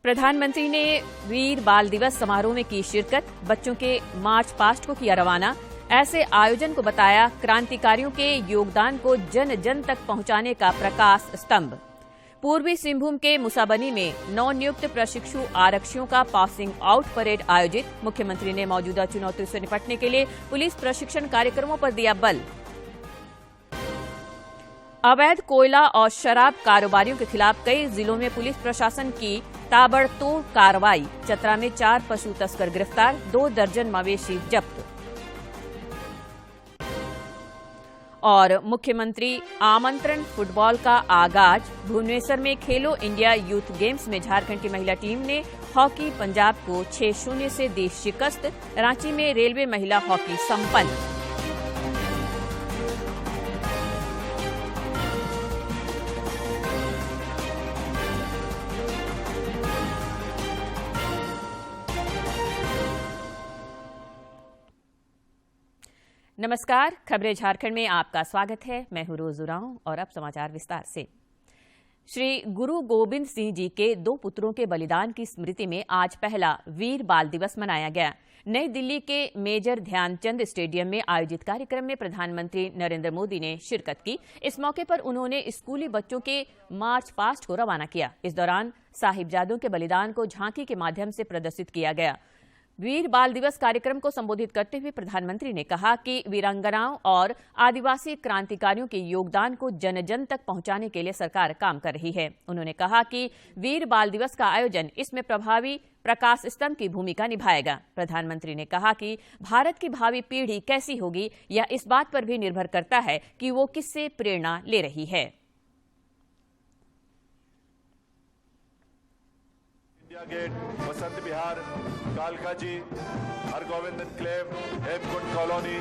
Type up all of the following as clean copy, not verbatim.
प्रधानमंत्री ने वीर बाल दिवस समारोह में की शिरकत, बच्चों के मार्च पास्ट को किया रवाना। ऐसे आयोजन को बताया क्रांतिकारियों के योगदान को जन जन तक पहुंचाने का प्रकाश स्तंभ। पूर्वी सिंहभूम के मुसाबनी में नवनियुक्त प्रशिक्षु आरक्षियों का पासिंग आउट परेड आयोजित। मुख्यमंत्री ने मौजूदा चुनौतियों से निपटने के लिए पुलिस प्रशिक्षण कार्यक्रमों पर दिया बल। अवैध कोयला और शराब कारोबारियों के खिलाफ कई जिलों में पुलिस प्रशासन की ताबड़तोड़ कार्रवाई। चतरा में 4 पशु तस्कर गिरफ्तार, 2 दर्जन मवेशी जब्त। और मुख्यमंत्री आमंत्रण फुटबॉल का आगाज। भुवनेश्वर में खेलो इंडिया यूथ गेम्स में झारखंड की महिला टीम ने हॉकी पंजाब को 6-0 से दी शिकस्त। रांची में रेलवे महिला हॉकी संपन्न। नमस्कार, खबरें झारखंड में आपका स्वागत है। मैं हूं रोज उरांव और अब समाचार विस्तार से। श्री गुरु गोबिंद सिंह जी के 2 पुत्रों के बलिदान की स्मृति में आज पहला वीर बाल दिवस मनाया गया। नई दिल्ली के मेजर ध्यानचंद स्टेडियम में आयोजित कार्यक्रम में प्रधानमंत्री नरेंद्र मोदी ने शिरकत की। इस मौके पर उन्होंने स्कूली बच्चों के मार्च पास्ट को रवाना किया। इस दौरान साहिबजादों के बलिदान को झांकी के माध्यम से प्रदर्शित किया गया। वीर बाल दिवस कार्यक्रम को संबोधित करते हुए प्रधानमंत्री ने कहा कि वीरांगनाओं और आदिवासी क्रांतिकारियों के योगदान को जन जन तक पहुंचाने के लिए सरकार काम कर रही है। उन्होंने कहा कि वीर बाल दिवस का आयोजन इसमें प्रभावी प्रकाश स्तंभ की भूमिका निभाएगा। प्रधानमंत्री ने कहा कि भारत की भावी पीढ़ी कैसी होगी, यह इस बात पर भी निर्भर करता है कि वो किससे प्रेरणा ले रही है। India gate, Vasant Vihar, Kalkaji, Hargovind enclave, Hemkund colony,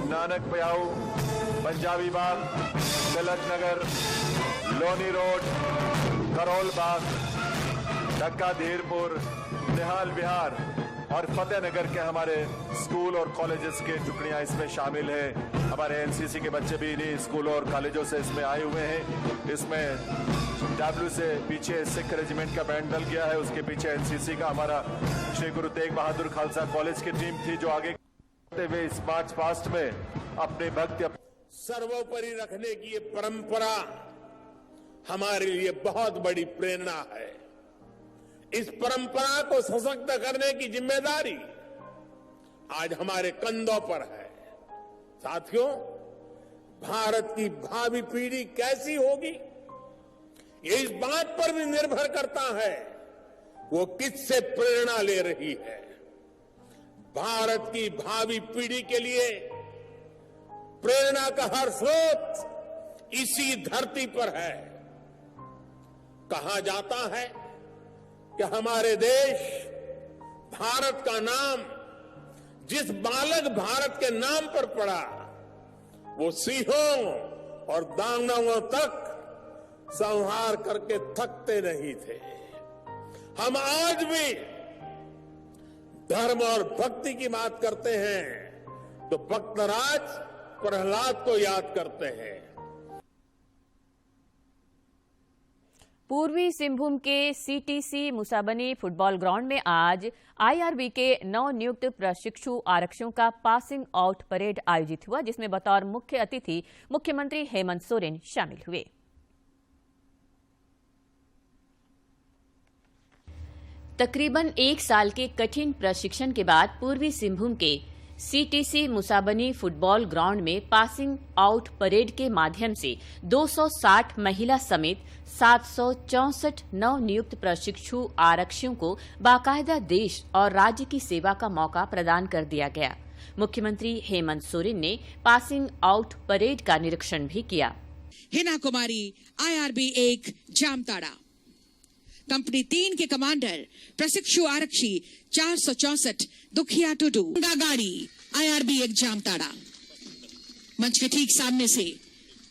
Nanak पयाऊ, Punjabi बाग, तिलक नगर, लोनी रोड, करोल बाग, ढक्का धीरपुर, निहाल विहार और फतेहनगर के हमारे स्कूल और कॉलेजेस के टुकड़ियां इसमें शामिल है। हमारे एनसीसी के बच्चे भी इन्हीं स्कूलों और कॉलेजों से इसमें आए हुए हैं। इसमें डब्ल्यू से पीछे सिख रेजिमेंट का बैंड डल गया है, उसके पीछे एनसीसी का हमारा श्री गुरु तेग बहादुर खालसा कॉलेज की टीम थी जो आगे करते हुए इस मार्च पास्ट में अपने भक्ति सर्वोपरि रखने की ये परंपरा हमारे लिए बहुत बड़ी प्रेरणा है। इस परंपरा को सशक्त करने की जिम्मेदारी आज हमारे कंधों पर है। साथियों, भारत की भावी पीढ़ी कैसी होगी, ये इस बात पर भी निर्भर करता है वो किससे प्रेरणा ले रही है। भारत की भावी पीढ़ी के लिए प्रेरणा का हर स्रोत इसी धरती पर है। कहा जाता है कि हमारे देश भारत का नाम जिस बालक भारत के नाम पर पड़ा वो सिंहों और दानवों तक संहार करके थकते नहीं थे। हम आज भी धर्म और भक्ति की बात करते हैं तो भक्तराज प्रहलाद को याद करते हैं। पूर्वी सिंहभूम के सीटीसी मुसाबनी फुटबॉल ग्राउंड में आज आईआरबी के नवनियुक्त प्रशिक्षु आरक्षियों का पासिंग आउट परेड आयोजित हुआ, जिसमें बतौर मुख्य अतिथि मुख्यमंत्री हेमंत सोरेन शामिल हुए। तकरीबन 1 साल के कठिन प्रशिक्षण के बाद पूर्वी सिंहभूम के सीटीसी मुसाबनी फुटबॉल ग्राउंड में पासिंग आउट परेड के माध्यम से 260 महिला समेत 764 नवनियुक्त प्रशिक्षु आरक्षियों को बाकायदा देश और राज्य की सेवा का मौका प्रदान कर दिया गया। मुख्यमंत्री हेमंत सोरेन ने पासिंग आउट परेड का निरीक्षण भी किया। हिना कुमारी, आईआरबी 1 जामताड़ा। कंपनी 3 के कमांडर प्रशिक्षु आरक्षी 464 दुखिया टुडू गाड़ी, आईआरबी 1 जामताड़ा। मंच के ठीक सामने से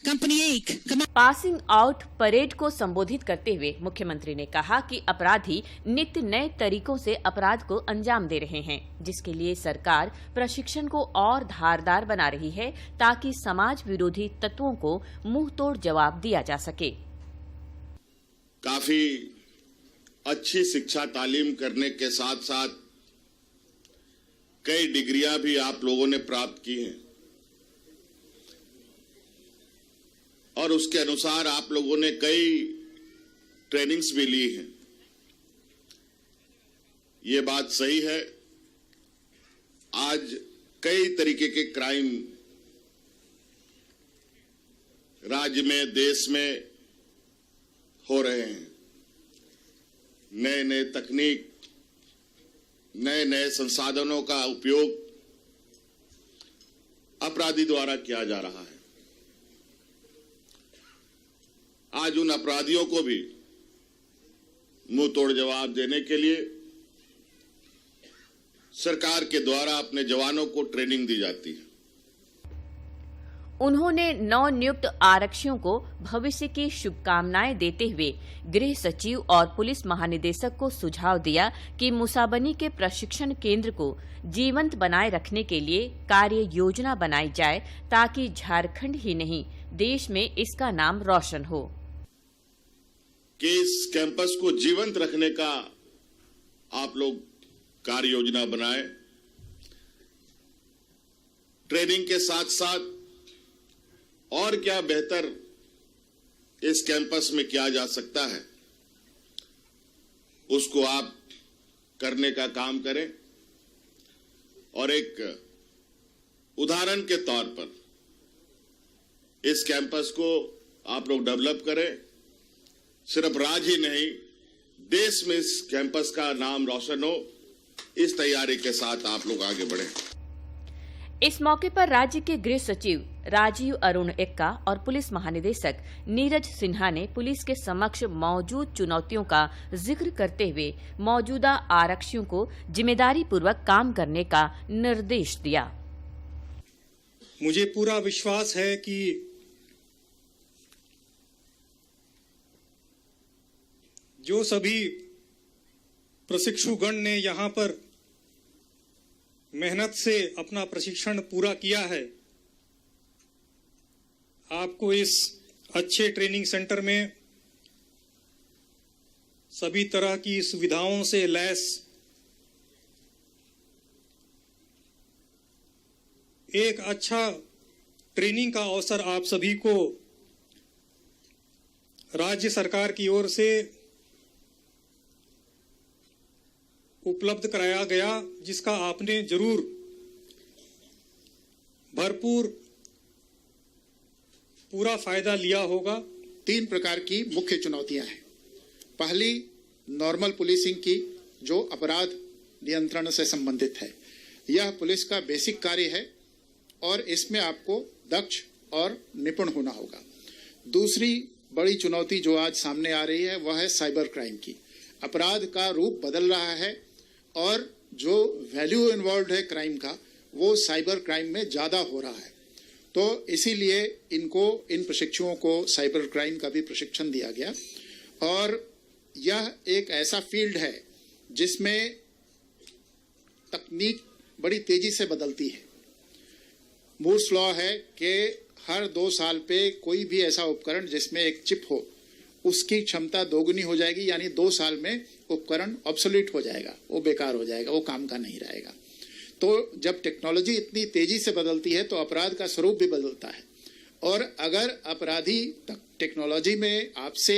कंपनी 1 पासिंग आउट परेड को संबोधित करते हुए मुख्यमंत्री ने कहा कि अपराधी नित्य नए तरीकों से अपराध को अंजाम दे रहे हैं, जिसके लिए सरकार प्रशिक्षण को और धारदार बना रही है ताकि समाज विरोधी तत्वों को मुंह तोड़ जवाब दिया जा सके। काफी अच्छी शिक्षा तालीम करने के साथ साथ कई डिग्रियां भी आप लोगों ने प्राप्त की हैं और उसके अनुसार आप लोगों ने कई ट्रेनिंग्स भी ली हैं। ये बात सही है, आज कई तरीके के क्राइम राज्य में, देश में हो रहे हैं। नए नए तकनीक, नए नए संसाधनों का उपयोग अपराधी द्वारा किया जा रहा है। आज उन अपराधियों को भी मुंह तोड़ जवाब देने के लिए सरकार के द्वारा अपने जवानों को ट्रेनिंग दी जाती है। उन्होंने नवनियुक्त आरक्षियों को भविष्य की शुभकामनाएं देते हुए गृह सचिव और पुलिस महानिदेशक को सुझाव दिया कि मुसाबनी के प्रशिक्षण केंद्र को जीवंत बनाए रखने के लिए कार्य योजना बनाई जाए ताकि झारखंड ही नहीं देश में इसका नाम रोशन हो। कि इस कैंपस को जीवंत रखने का आप लोग कार्य योजना बनाएं। ट्रेनिंग के साथ साथ और क्या बेहतर इस कैंपस में किया जा सकता है, उसको आप करने का काम करें। और एक उदाहरण के तौर पर इस कैंपस को आप लोग डेवलप करें। सिर्फ राज्य ही नहीं, देश में इस कैंपस का नाम रोशन हो, इस तैयारी के साथ आप लोग आगे बढ़ें। इस मौके पर राज्य के गृह सचिव राजीव अरुण एक्का और पुलिस महानिदेशक नीरज सिन्हा ने पुलिस के समक्ष मौजूद चुनौतियों का जिक्र करते हुए मौजूदा आरक्षियों को जिम्मेदारी पूर्वक काम करने का निर्देश दिया। मुझे पूरा विश्वास है कि जो सभी प्रशिक्षुगण ने यहां पर मेहनत से अपना प्रशिक्षण पूरा किया है, आपको इस अच्छे ट्रेनिंग सेंटर में सभी तरह की सुविधाओं से लैस एक अच्छा ट्रेनिंग का अवसर आप सभी को राज्य सरकार की ओर से उपलब्ध कराया गया, जिसका आपने जरूर भरपूर पूरा फायदा लिया होगा। 3 प्रकार की मुख्य चुनौतियां हैं। पहली नॉर्मल पुलिसिंग की, जो अपराध नियंत्रण से संबंधित है। यह पुलिस का बेसिक कार्य है और इसमें आपको दक्ष और निपुण होना होगा। दूसरी बड़ी चुनौती जो आज सामने आ रही है वह है साइबर क्राइम की। अपराध का रूप बदल रहा है और जो वैल्यू इन्वॉल्व है क्राइम का, वो साइबर क्राइम में ज्यादा हो रहा है। तो इसीलिए इन प्रशिक्षुओं को साइबर क्राइम का भी प्रशिक्षण दिया गया। और यह एक ऐसा फील्ड है जिसमें तकनीक बड़ी तेजी से बदलती है। मूर्स लॉ है कि हर 2 साल पे कोई भी ऐसा उपकरण जिसमें एक चिप हो, उसकी क्षमता दोगुनी हो जाएगी, यानी 2 साल में उपकरण ऑब्सोलीट हो जाएगा, वो बेकार हो जाएगा, वो काम का नहीं रहेगा। तो जब टेक्नोलॉजी इतनी तेजी से बदलती है तो अपराध का स्वरूप भी बदलता है। और अगर अपराधी टेक्नोलॉजी में आपसे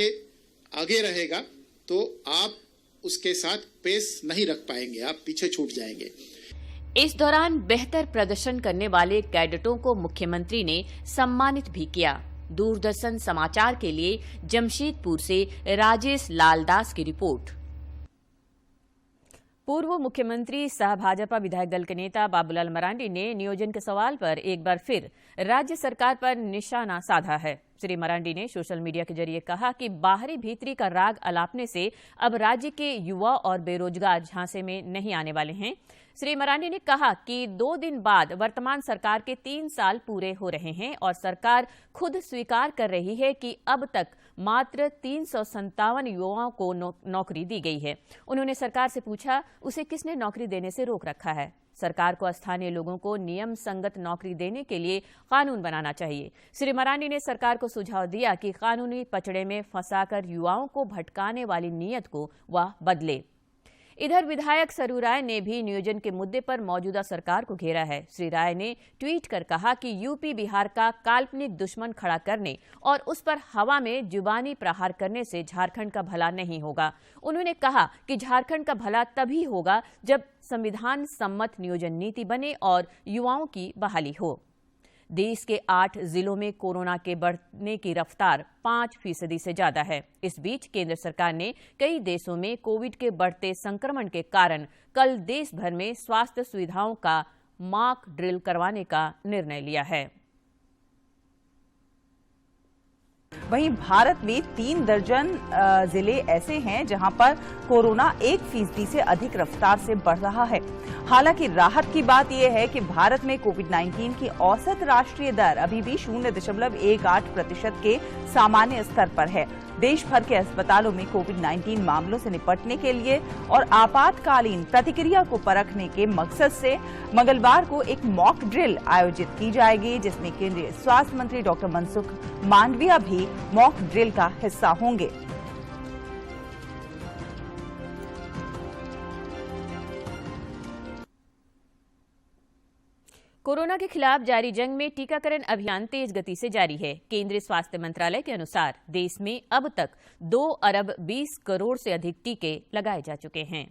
आगे रहेगा तो आप उसके साथ पेस नहीं रख पाएंगे, आप पीछे छूट जाएंगे। इस दौरान बेहतर प्रदर्शन करने वाले कैडेटों को मुख्यमंत्री ने सम्मानित भी किया। दूरदर्शन समाचार के लिए जमशेदपुर से राजेश लालदास की रिपोर्ट। पूर्व मुख्यमंत्री सह भाजपा विधायक दल के नेता बाबूलाल मरांडी ने नियोजन के सवाल पर एक बार फिर राज्य सरकार पर निशाना साधा है। श्री मरांडी ने सोशल मीडिया के जरिए कहा कि बाहरी भीतरी का राग अलापने से अब राज्य के युवा और बेरोजगार झांसे में नहीं आने वाले हैं। श्री मरांडी ने कहा कि 2 दिन बाद वर्तमान सरकार के 3 साल पूरे हो रहे हैं और सरकार खुद स्वीकार कर रही है कि अब तक मात्र 357 युवाओं को नौकरी दी गई है। उन्होंने सरकार से पूछा, उसे किसने नौकरी देने से रोक रखा है। सरकार को स्थानीय लोगों को नियम संगत नौकरी देने के लिए कानून बनाना चाहिए। श्री मरांडी ने सरकार को सुझाव दिया कि कानूनी पचड़े में फंसाकर युवाओं को भटकाने वाली नीयत को वह बदले। इधर विधायक सरयू राय ने भी नियोजन के मुद्दे पर मौजूदा सरकार को घेरा है। श्री राय ने ट्वीट कर कहा कि यूपी बिहार का काल्पनिक दुश्मन खड़ा करने और उस पर हवा में जुबानी प्रहार करने से झारखंड का भला नहीं होगा। उन्होंने कहा कि झारखंड का भला तभी होगा जब संविधान सम्मत नियोजन नीति बने और युवाओं की बहाली हो। देश के 8 जिलों में कोरोना के बढ़ने की रफ्तार 5% से ज्यादा है। इस बीच केंद्र सरकार ने कई देशों में कोविड के बढ़ते संक्रमण के कारण कल देश भर में स्वास्थ्य सुविधाओं का मॉक ड्रिल करवाने का निर्णय लिया है। वहीं भारत में 3 दर्जन जिले ऐसे हैं जहां पर कोरोना 1% से अधिक रफ्तार से बढ़ रहा है। हालांकि राहत की बात यह है कि भारत में कोविड-19 की औसत राष्ट्रीय दर अभी भी 0.18% के सामान्य स्तर पर है। देश भर के अस्पतालों में कोविड-19 मामलों से निपटने के लिए और आपातकालीन प्रतिक्रिया को परखने के मकसद से मंगलवार को एक मॉक ड्रिल आयोजित की जाएगी, जिसमें केंद्रीय स्वास्थ्य मंत्री डॉक्टर मनसुख मांडविया भी मॉक ड्रिल का हिस्सा होंगे। कोरोना के खिलाफ जारी जंग में टीकाकरण अभियान तेज गति से जारी है। केंद्रीय स्वास्थ्य मंत्रालय के अनुसार देश में अब तक 2 अरब 20 करोड़ से अधिक टीके लगाए जा चुके हैं।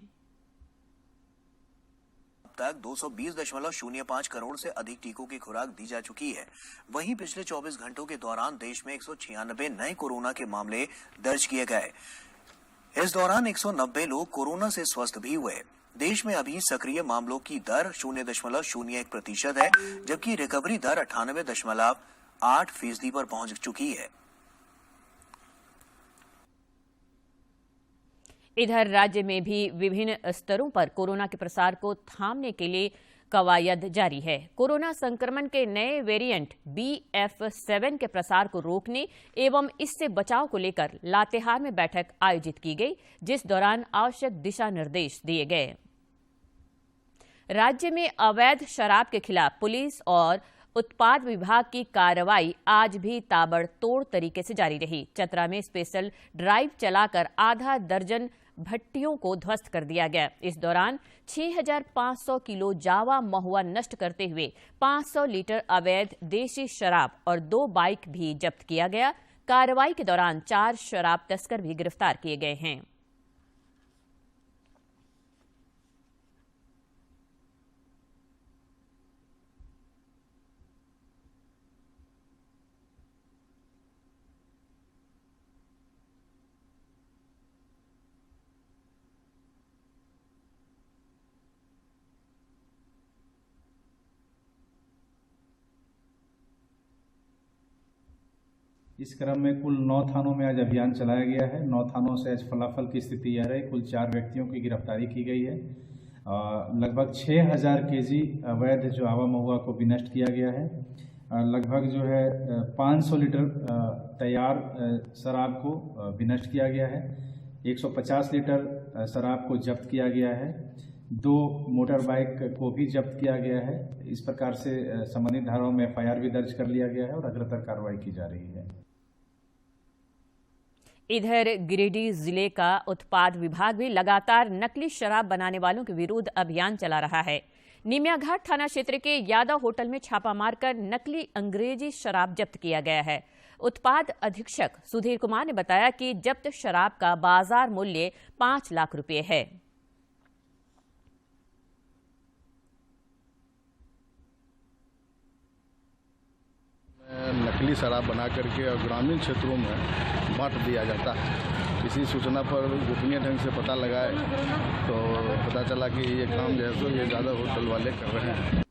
अब तक 220.05 करोड़ से अधिक टीकों की खुराक दी जा चुकी है। वहीं पिछले 24 घंटों के दौरान देश में 196 नए कोरोना के मामले दर्ज किए गए। इस दौरान 190 लोग कोरोना से स्वस्थ भी हुए। देश में अभी सक्रिय मामलों की दर 0.01% है, जबकि रिकवरी दर 98.8% पर पहुंच चुकी है। इधर राज्य में भी विभिन्न स्तरों पर कोरोना के प्रसार को थामने के लिए कवायद जारी है। कोरोना संक्रमण के नए वेरिएंट BF7 के प्रसार को रोकने एवं इससे बचाव को लेकर लातेहार में बैठक आयोजित की गई, जिस दौरान आवश्यक दिशा निर्देश दिए गए। राज्य में अवैध शराब के खिलाफ पुलिस और उत्पाद विभाग की कार्रवाई आज भी ताबड़तोड़ तरीके से जारी रही। चतरा में स्पेशल ड्राइव चलाकर आधा दर्जन भट्टियों को ध्वस्त कर दिया गया। इस दौरान 6,500 किलो जावा महुआ नष्ट करते हुए 500 लीटर अवैध देशी शराब और 2 बाइक भी जब्त किया गया। कार्रवाई के दौरान 4 शराब तस्कर भी गिरफ्तार किए गए हैं। इस क्रम में कुल 9 थानों में आज अभियान चलाया गया है। 9 थानों से आज फलाफल की स्थिति यह रही, कुल 4 व्यक्तियों की गिरफ्तारी की गई है। लगभग 6,000 केजी अवैध जो आवा महुआ को भी नष्ट किया गया है। लगभग जो है 500 लीटर तैयार शराब को भी नष्ट किया गया है। 150 लीटर शराब को जब्त किया गया है। 2 मोटर बाइक को भी जब्त किया गया है। इस प्रकार से संबंधित धाराओं में FIR भी दर्ज कर लिया गया है और अग्रतर कार्रवाई की जा रही है। इधर गिरिडीह जिले का उत्पाद विभाग भी लगातार नकली शराब बनाने वालों के विरुद्ध अभियान चला रहा है। निमियाघाट थाना क्षेत्र के यादव होटल में छापा मारकर नकली अंग्रेजी शराब जब्त किया गया है। उत्पाद अधीक्षक सुधीर कुमार ने बताया कि जब्त शराब का बाजार मूल्य 5 लाख रुपए है। नकली शराब बना करके और ग्रामीण क्षेत्रों में बांट दिया जाता है। इसी सूचना पर गोपनीय ढंग से पता लगाए तो पता चला कि ये काम जो है सो ये ज़्यादा होटल वाले कर रहे हैं।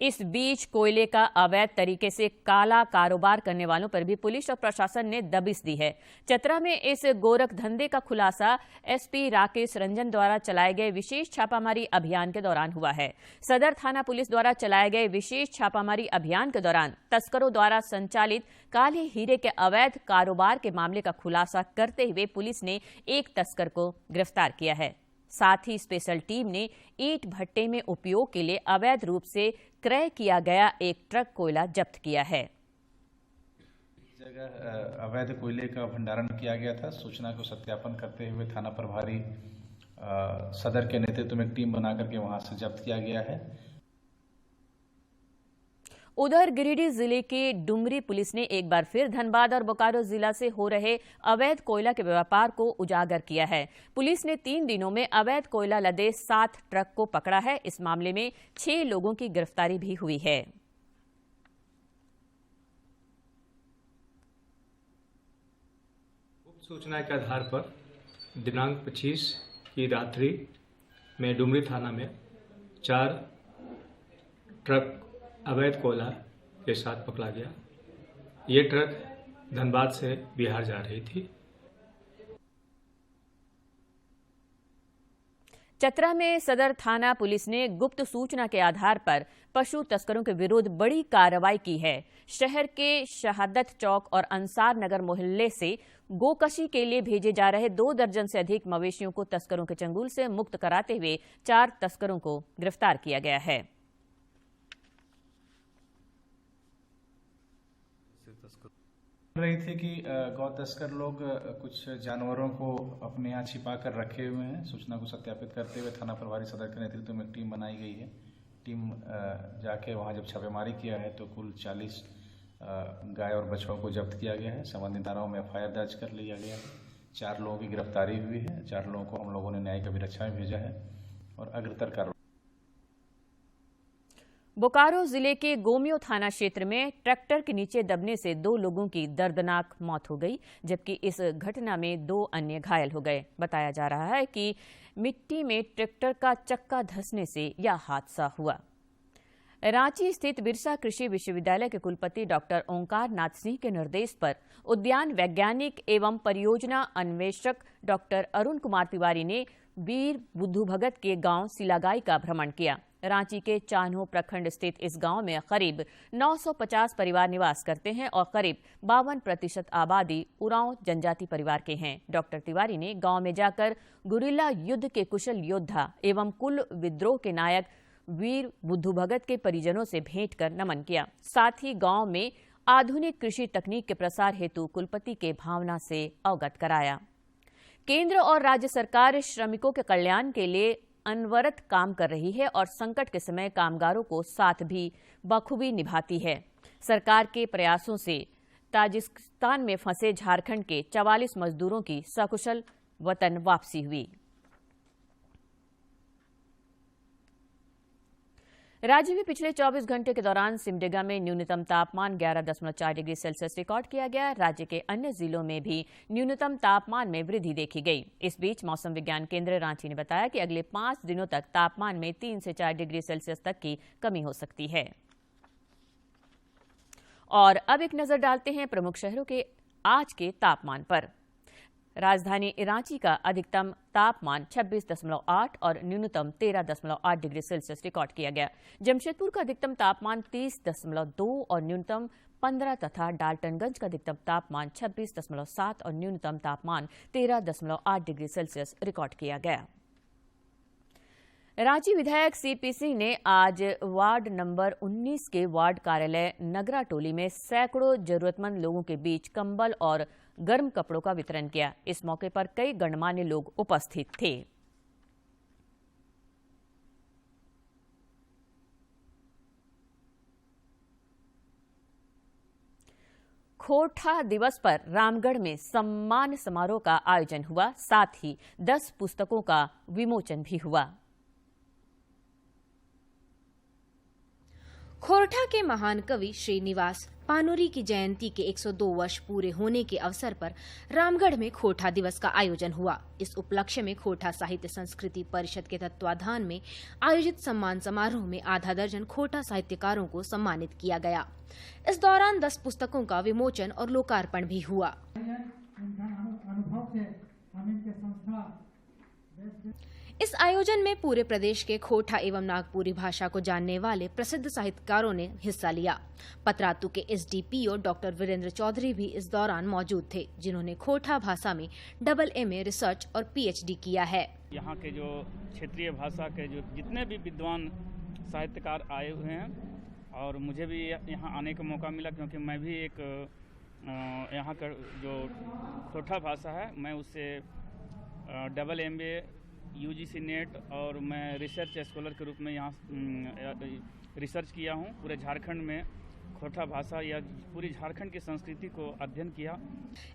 इस बीच कोयले का अवैध तरीके से काला कारोबार करने वालों पर भी पुलिस और प्रशासन ने दबिश दी है। चतरा में इस गोरख धंधे का खुलासा SP राकेश रंजन द्वारा चलाए गए विशेष छापामारी अभियान के दौरान हुआ है। सदर थाना पुलिस द्वारा चलाए गए विशेष छापामारी अभियान के दौरान तस्करों द्वारा संचालित काले हीरे के अवैध कारोबार के मामले का खुलासा करते हुए पुलिस ने एक तस्कर को गिरफ्तार किया है। साथ ही स्पेशल टीम ने ईंट भट्टे में उपयोग के लिए अवैध रूप से क्रय किया गया एक ट्रक कोयला जब्त किया है। जगह अवैध कोयले का भंडारण किया गया था। सूचना को सत्यापन करते हुए थाना प्रभारी सदर के नेतृत्व में एक टीम बनाकर के वहां से जब्त किया गया है। उधर गिरिडीह जिले के डुमरी पुलिस ने एक बार फिर धनबाद और बोकारो जिला से हो रहे अवैध कोयला के व्यापार को उजागर किया है। पुलिस ने 3 दिनों में अवैध कोयला लदे 7 ट्रक को पकड़ा है। इस मामले में 6 लोगों की गिरफ्तारी भी हुई है। गुप्त सूचना के आधार पर दिनांक 25 की रात्रि में डुमरी थाना में 4 ट्रक अवैध कोयला के साथ पकड़ा गया। ये ट्रक धनबाद से बिहार जा रही थी। चतरा में सदर थाना पुलिस ने गुप्त सूचना के आधार पर पशु तस्करों के विरुद्ध बड़ी कार्रवाई की है। शहर के शहादत चौक और अंसार नगर मोहल्ले से गोकशी के लिए भेजे जा रहे 2 दर्जन से अधिक मवेशियों को तस्करों के चंगुल से मुक्त कराते हुए 4 तस्करों को गिरफ्तार किया गया है। रही थी कि गौ तस्कर लोग कुछ जानवरों को अपने यहाँ छिपा कर रखे हुए हैं। सूचना को सत्यापित करते हुए थाना प्रभारी सदर के नेतृत्व में एक टीम बनाई गई है। टीम जाके वहाँ जब छापेमारी किया है तो कुल 40 गाय और बछड़ों को जब्त किया गया है। संबंधित धाराओं में FIR दर्ज कर लिया गया है। 4 लोगों की गिरफ्तारी हुई है। 4 लोगों को हम लोगों ने न्यायिक अभिरक्षा में भेजा है और अग्रतर कार्रवाई। बोकारो जिले के गोमियो थाना क्षेत्र में ट्रैक्टर के नीचे दबने से 2 लोगों की दर्दनाक मौत हो गई, जबकि इस घटना में 2 अन्य घायल हो गए। बताया जा रहा है कि मिट्टी में ट्रैक्टर का चक्का धंसने से यह हादसा हुआ। रांची स्थित बिरसा कृषि विश्वविद्यालय के कुलपति डॉक्टर ओंकार नाथ सिंह के निर्देश पर उद्यान वैज्ञानिक एवं परियोजना अन्वेषक डॉक्टर अरुण कुमार तिवारी ने वीर बुद्धू भगत के गांव सिलागाई का भ्रमण किया। रांची के चान्हो प्रखंड स्थित इस गांव में करीब 950 परिवार निवास करते हैं और करीब 52% आबादी उरांव जनजाति परिवार के हैं। डॉक्टर तिवारी ने गांव में जाकर गुरिल्ला युद्ध के कुशल योद्धा एवं कुल विद्रोह के नायक वीर बुद्धू भगत के परिजनों से भेंट कर नमन किया। साथ ही गांव में आधुनिक कृषि तकनीक के प्रसार हेतु कुलपति के भावना से अवगत कराया। केंद्र और राज्य सरकार श्रमिकों के कल्याण के लिए अनवरत काम कर रही है और संकट के समय कामगारों को साथ भी बखूबी निभाती है। सरकार के प्रयासों से ताजिकिस्तान में फंसे झारखंड के 44 मजदूरों की सकुशल वतन वापसी हुई। राज्य में पिछले 24 घंटे के दौरान सिमडेगा में न्यूनतम तापमान 11.4 डिग्री सेल्सियस रिकॉर्ड किया गया। राज्य के अन्य जिलों में भी न्यूनतम तापमान में वृद्धि देखी गई। इस बीच मौसम विज्ञान केंद्र रांची ने बताया कि अगले 5 दिनों तक तापमान में 3 से 4 डिग्री सेल्सियस तक की कमी हो सकती है। और अब एक नजर डालते हैं प्रमुख शहरों के आज के तापमान पर। राजधानी रांची का अधिकतम तापमान 26.8 और न्यूनतम 13.8 डिग्री सेल्सियस रिकॉर्ड किया गया। जमशेदपुर का अधिकतम तापमान 30.2 और न्यूनतम 15 तथा डाल्टनगंज का अधिकतम तापमान 26.7 और न्यूनतम तापमान 13.8 डिग्री सेल्सियस रिकॉर्ड किया गया। रांची विधायक CP सिंह ने आज वार्ड नंबर 19 के वार्ड कार्यालय नगरा टोली में सैकड़ों जरूरतमंद लोगों के बीच कंबल और गर्म कपड़ों का वितरण किया। इस मौके पर कई गणमान्य लोग उपस्थित थे। खोरठा दिवस पर रामगढ़ में सम्मान समारोह का आयोजन हुआ। साथ ही 10 पुस्तकों का विमोचन भी हुआ। खोरठा के महान कवि श्रीनिवास पानोरी की जयंती के 102 वर्ष पूरे होने के अवसर पर रामगढ़ में खोरठा दिवस का आयोजन हुआ। इस उपलक्ष्य में खोरठा साहित्य संस्कृति परिषद के तत्वाधान में आयोजित सम्मान समारोह में आधा दर्जन खोरठा साहित्यकारों को सम्मानित किया गया। इस दौरान 10 पुस्तकों का विमोचन और लोकार्पण भी हुआ। इस आयोजन में पूरे प्रदेश के खोटा एवं नागपुरी भाषा को जानने वाले प्रसिद्ध साहित्यकारों ने हिस्सा लिया। पतरातू के एसडीपीओ डॉक्टर वीरेंद्र चौधरी भी इस दौरान मौजूद थे, जिन्होंने खोटा भाषा में AA रिसर्च और PhD किया है। यहाँ के जो क्षेत्रीय भाषा के जो जितने भी विद्वान साहित्यकार आए हुए हैं और मुझे भी यहाँ आने का मौका मिला, क्योंकि मैं भी एक यहाँ का जो खोटा भाषा है मैं उससे AA UGC नेट और मैं रिसर्च स्कॉलर के रूप में यहाँ रिसर्च किया हूँ। पूरे झारखंड में खोटा भाषा या पूरी झारखंड की संस्कृति को अध्ययन किया।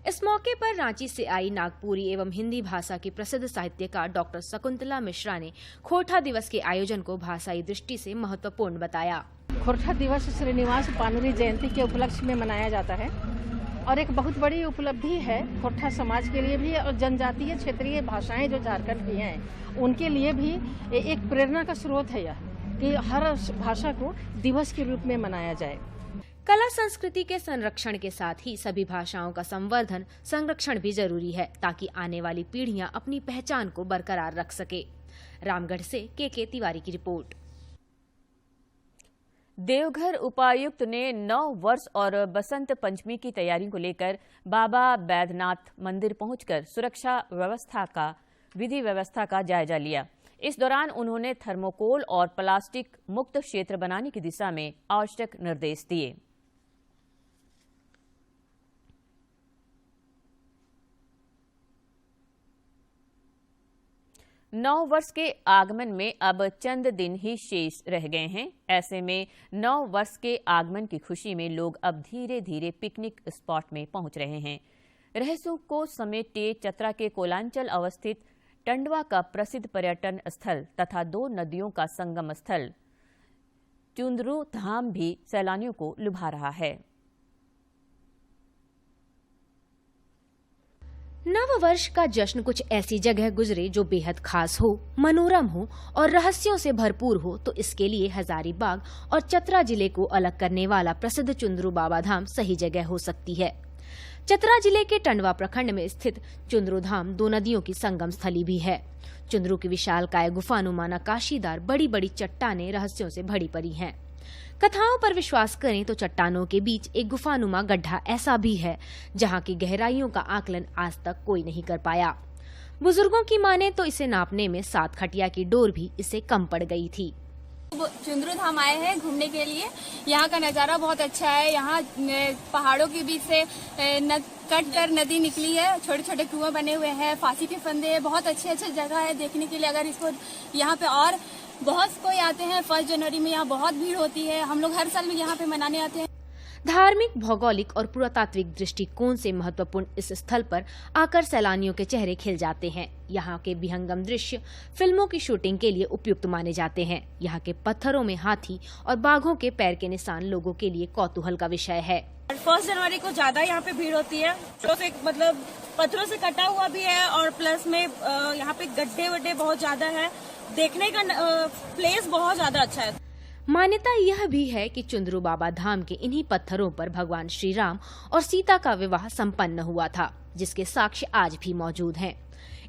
इस मौके पर रांची से आई नागपुरी एवं हिंदी भाषा की प्रसिद्ध साहित्यकार डॉक्टर शकुंतला मिश्रा ने खोटा दिवस के आयोजन को भाषाई दृष्टि से महत्वपूर्ण बताया। खोटा दिवस श्रीनिवास पानुरी जयंती के उपलक्ष्य में मनाया जाता है और एक बहुत बड़ी उपलब्धि है खोटा समाज के लिए भी और जनजातीय क्षेत्रीय भाषाएं जो झारखंड की हैं उनके लिए भी एक प्रेरणा का स्रोत है यह कि हर भाषा को दिवस के रूप में मनाया जाए। कला संस्कृति के संरक्षण के साथ ही सभी भाषाओं का संवर्धन संरक्षण भी जरूरी है, ताकि आने वाली पीढ़ियां अपनी पहचान को बरकरार रख सके। रामगढ़ से के तिवारी की रिपोर्ट। देवघर उपायुक्त ने 9 वर्ष और बसंत पंचमी की तैयारी को लेकर बाबा बैद्यनाथ मंदिर पहुंचकर सुरक्षा विधि व्यवस्था का जायजा लिया। इस दौरान उन्होंने थर्मोकोल और प्लास्टिक मुक्त क्षेत्र बनाने की दिशा में आवश्यक निर्देश दिए। नौ वर्ष के आगमन में अब चंद दिन ही शेष रह गए हैं। ऐसे में 9 वर्ष के आगमन की खुशी में लोग अब धीरे धीरे पिकनिक स्पॉट में पहुंच रहे हैं। रहसों को समेटे चतरा के कोलांचल अवस्थित टंडवा का प्रसिद्ध पर्यटन स्थल तथा 2 नदियों का संगम स्थल चुंदरू धाम भी सैलानियों को लुभा रहा है। नव वर्ष का जश्न कुछ ऐसी जगह गुजरे जो बेहद खास हो, मनोरम हो और रहस्यों से भरपूर हो, तो इसके लिए हजारीबाग और चतरा जिले को अलग करने वाला प्रसिद्ध चुंदरू बाबा धाम सही जगह हो सकती है। चतरा जिले के टंडवा प्रखंड में स्थित चुंदरू धाम 2 नदियों की संगम स्थली भी है। चुंदरू की विशालकाय गुफानुमा नक्काशीदार बड़ी बड़ी चट्टानें रहस्यों से भरी पड़ी हैं। कथाओं पर विश्वास करें तो चट्टानों के बीच एक गुफानुमा गड्ढा ऐसा भी है जहां की गहराइयों का आकलन आज तक कोई नहीं कर पाया। बुजुर्गों की माने तो इसे नापने में 7 खटिया की डोर भी इसे कम पड़ गई थी। चुंदरू धाम आए हैं घूमने के लिए। यहाँ का नज़ारा बहुत अच्छा है। यहाँ पहाड़ों के बीच से कट कर नदी निकली है, छोटे छोटे कुआं बने हुए हैं, फांसी के फंदे, बहुत अच्छी जगह है देखने के लिए। अगर इसको यहाँ पे और बहुत कोई आते हैं 1 जनवरी में, यहाँ बहुत भीड़ होती है। हम लोग हर साल में यहाँ पे मनाने आते हैं। धार्मिक, भौगोलिक और पुरातात्विक दृष्टिकोण से महत्वपूर्ण इस स्थल पर आकर सैलानियों के चेहरे खिल जाते हैं। यहाँ के विहंगम दृश्य फिल्मों की शूटिंग के लिए उपयुक्त माने जाते हैं। यहाँ के पत्थरों में हाथी और बाघों के पैर के निशान लोगों के लिए कौतूहल का विषय है। 1 जनवरी को ज्यादा यहाँ पे भीड़ होती है। तो मतलब पत्थरों से कटा हुआ भी है और प्लस में यहाँ पे गड्ढे वड्ढे बहुत ज्यादा है। देखने का प्लेस बहुत ज्यादा अच्छा है। मान्यता यह भी है कि चुंदरू बाबा धाम के इन्हीं पत्थरों पर भगवान श्री राम और सीता का विवाह संपन्न हुआ था, जिसके साक्ष्य आज भी मौजूद हैं।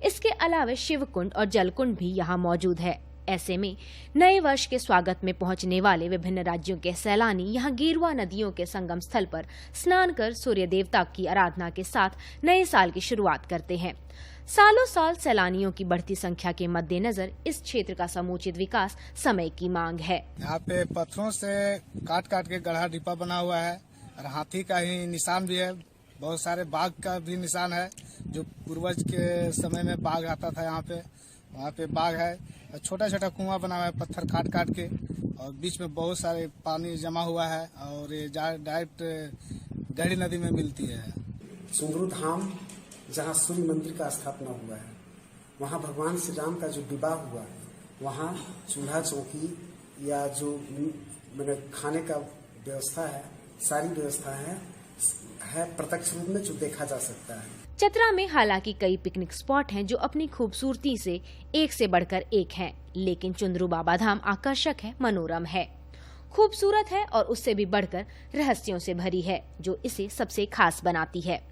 इसके अलावा शिव कुंड और जल कुंड भी यहाँ मौजूद है। ऐसे में नए वर्ष के स्वागत में पहुंचने वाले विभिन्न राज्यों के सैलानी यहाँ गेरुआ नदियों के संगम स्थल पर स्नान कर सूर्य देवता की आराधना के साथ नए साल की शुरुआत करते हैं। सालों साल सैलानियों की बढ़ती संख्या के मद्देनजर इस क्षेत्र का समुचित विकास समय की मांग है। यहाँ पे पत्थरों से काट काट के गढ़ा डिब्बा बना हुआ है और हाथी का ही निशान भी है। बहुत सारे बाघ का भी निशान है, जो पूर्वज के समय में बाघ आता था यहाँ पे, वहाँ पे बाघ है। छोटा छोटा कुआं बना हुआ है पत्थर काट काट के, और बीच में बहुत सारे पानी जमा हुआ है और ये डायरेक्ट गहरी नदी में मिलती है। चुंदरू धाम जहाँ सूर्य मंदिर का स्थापना हुआ है, वहाँ भगवान श्री राम का जो विवाह हुआ, वहाँ चूल्हा चौकी या जो मैंने खाने का व्यवस्था है, सारी व्यवस्था है प्रत्यक्ष रूप में जो देखा जा सकता है। चतरा में हालांकि कई पिकनिक स्पॉट हैं जो अपनी खूबसूरती से एक से बढ़कर एक हैं, लेकिन चुंदरू बाबा धाम आकर्षक है, मनोरम है, खूबसूरत है और उससे भी बढ़कर रहस्यों से भरी है, जो इसे सबसे खास बनाती है।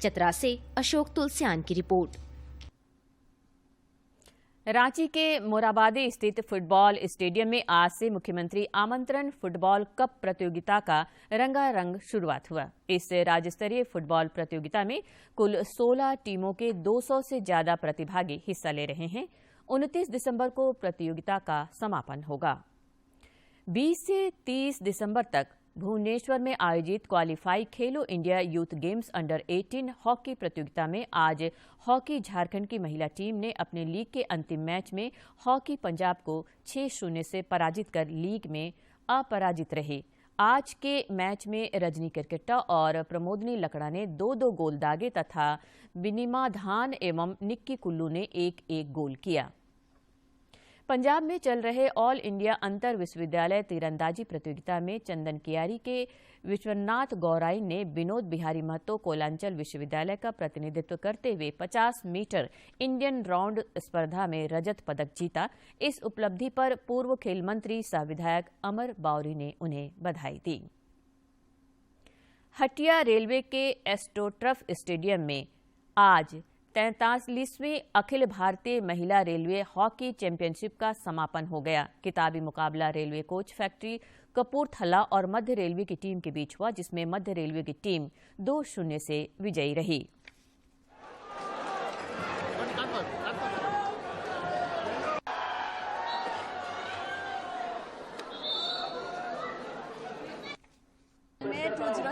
चतरा से अशोक तुलसियान की रिपोर्ट। रांची के मोराबादी स्थित फुटबॉल स्टेडियम में आज से मुख्यमंत्री आमंत्रण फुटबॉल कप प्रतियोगिता का रंगारंग शुरुआत हुआ। इस राज्य स्तरीय फुटबॉल प्रतियोगिता में कुल 16 टीमों के 200 से ज्यादा प्रतिभागी हिस्सा ले रहे हैं। 29 दिसंबर को प्रतियोगिता का समापन होगा। 20 से 30 दिसंबर तक भुवनेश्वर में आयोजित क्वालीफाई खेलो India youth games under 18 hockey प्रतियोगिता में आज हॉकी झारखंड की महिला टीम ने अपने लीग के अंतिम मैच में हॉकी पंजाब को 6-0 से पराजित कर लीग में अपराजित रही। आज के मैच में रजनी किरकिट्टा और प्रमोदनी लकड़ा ने 2-2 गोल दागे तथा बिनिमा धान एवं निक्की कुल्लू ने 1-1 गोल किया। पंजाब में चल रहे ऑल इंडिया अंतर विश्वविद्यालय तीरंदाजी प्रतियोगिता में चंदन कियारी के विश्वनाथ गौराई ने विनोद बिहारी महतो कोलांचल विश्वविद्यालय का प्रतिनिधित्व करते हुए 50 मीटर इंडियन राउंड स्पर्धा में रजत पदक जीता। इस उपलब्धि पर पूर्व खेल मंत्री सह विधायक अमर बावरी ने उन्हें बधाई दी। हटिया रेलवे के एस्ट्रोटर्फ स्टेडियम में आज 43वें अखिल भारतीय महिला रेलवे हॉकी चैंपियनशिप का समापन हो गया। किताबी मुकाबला रेलवे कोच फैक्ट्री कपूरथला और मध्य रेलवे की टीम के बीच हुआ, जिसमें मध्य रेलवे की टीम 2-0 से विजयी रही।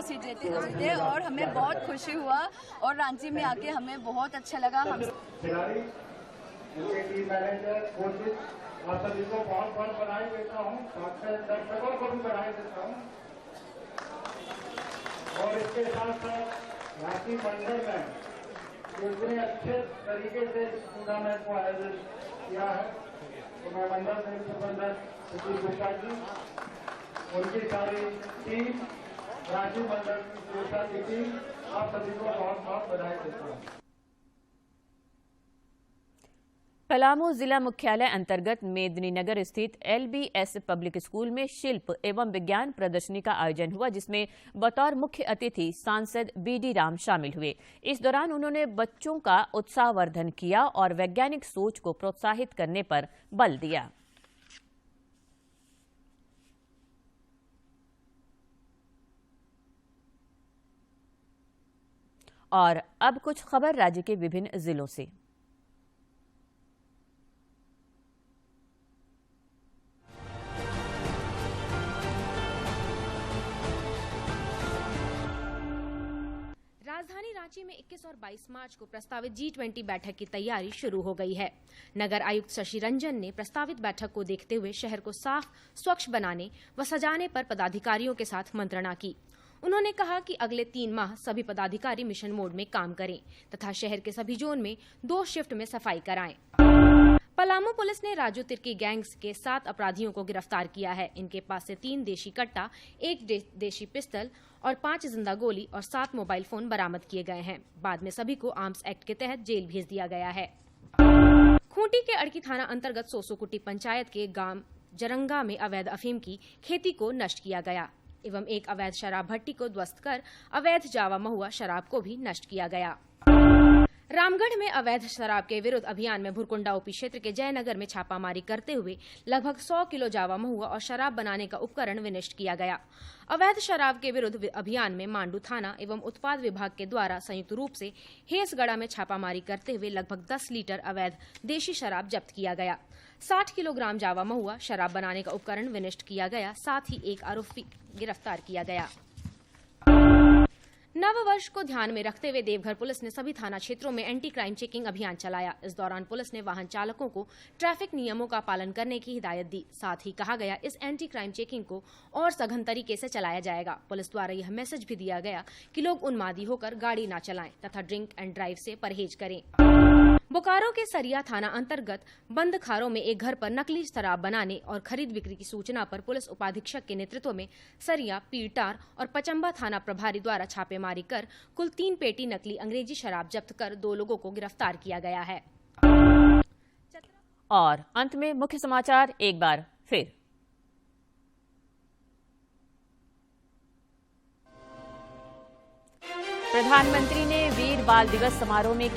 जीते और हमें बहुत खुशी हुआ और रांची में आके हमें बहुत अच्छा लगा। हम खिलाड़ी, उनके टीम मैनेजर, कोचेस और सभी को बहुत बहुत बधाई देता हूँ। दर्शकों को भी बधाई देता हूँ और इसके साथ साथ रांची मंडल में इतने अच्छे तरीके से टूर्नामेंट को आयोजित किया है तो मैं मंडल में प्रबंधक सुधीर गुप्ता जी, उनकी सारी टीम, रांची मंडल की टीम, आप सभी को बहुत बहुत बधाई देता हूँ। पलामू जिला मुख्यालय अंतर्गत मेदिनीनगर स्थित LBS पब्लिक स्कूल में शिल्प एवं विज्ञान प्रदर्शनी का आयोजन हुआ, जिसमें बतौर मुख्य अतिथि सांसद BD राम शामिल हुए। इस दौरान उन्होंने बच्चों का उत्साहवर्धन किया और वैज्ञानिक सोच को प्रोत्साहित करने पर बल दिया। और अब कुछ खबर राज्य के विभिन्न जिलों से। राजधानी रांची में 21 और 22 मार्च को प्रस्तावित G20 बैठक की तैयारी शुरू हो गई है। नगर आयुक्त शशि रंजन ने प्रस्तावित बैठक को देखते हुए शहर को साफ स्वच्छ बनाने व सजाने पर पदाधिकारियों के साथ मंत्रणा की। उन्होंने कहा कि अगले 3 माह सभी पदाधिकारी मिशन मोड में काम करें तथा शहर के सभी जोन में 2 शिफ्ट में सफाई कराएं। पलामू पुलिस ने राजू तिर्की गैंग्स के 7 अपराधियों को गिरफ्तार किया है। इनके पास से 3 देशी कट्टा, 1 देशी पिस्तल और 5 जिंदा गोली और 7 मोबाइल फोन बरामद किए गए हैं। बाद में सभी को आर्म्स एक्ट के तहत जेल भेज दिया गया है। खूंटी के अड़की थाना अंतर्गत सोसोकुटी पंचायत के गांव जरंगा में अवैध अफीम की खेती को नष्ट किया गया एवं एक अवैध शराब भट्टी को ध्वस्त कर अवैध जावा महुआ शराब को भी नष्ट किया गया। रामगढ़ में अवैध शराब के विरुद्ध अभियान में भुरकुंडा ओपी क्षेत्र के जयनगर में छापामारी करते हुए लगभग 100 किलो जावा महुआ और शराब बनाने का उपकरण विनष्ट किया गया। अवैध शराब के विरुद्ध अभियान में मांडू थाना एवं उत्पाद विभाग के द्वारा संयुक्त रूप से हेसगढ़ा में छापामारी करते हुए लगभग 10 लीटर अवैध देशी शराब जब्त किया गया। 60 किलोग्राम जावा महुआ शराब बनाने का उपकरण विनष्ट किया गया। साथ ही एक आरोपी गिरफ्तार किया गया। नव वर्ष को ध्यान में रखते हुए देवघर पुलिस ने सभी थाना क्षेत्रों में एंटी क्राइम चेकिंग अभियान चलाया। इस दौरान पुलिस ने वाहन चालकों को ट्रैफिक नियमों का पालन करने की हिदायत दी। साथ ही कहा गया इस एंटी क्राइम चेकिंग को और सघन तरीके से चलाया जाएगा। पुलिस द्वारा यह मैसेज भी दिया गया कि लोग उन्मादी होकर गाड़ी न चलाएं तथा ड्रिंक एंड ड्राइव से परहेज करें। बोकारो के सरिया थाना अंतर्गत बंद खारों में एक घर पर नकली शराब बनाने और खरीद बिक्री की सूचना पर पुलिस उपाधीक्षक के नेतृत्व में सरिया, पीरटार और पचम्बा थाना प्रभारी द्वारा छापेमारी कर कुल 3 पेटी नकली अंग्रेजी शराब जब्त कर 2 लोगों को गिरफ्तार किया गया है। और अंत में मुख्य समाचार एक बार फिर। प्रधानमंत्री ने वीर बाल दिवस समारोह में की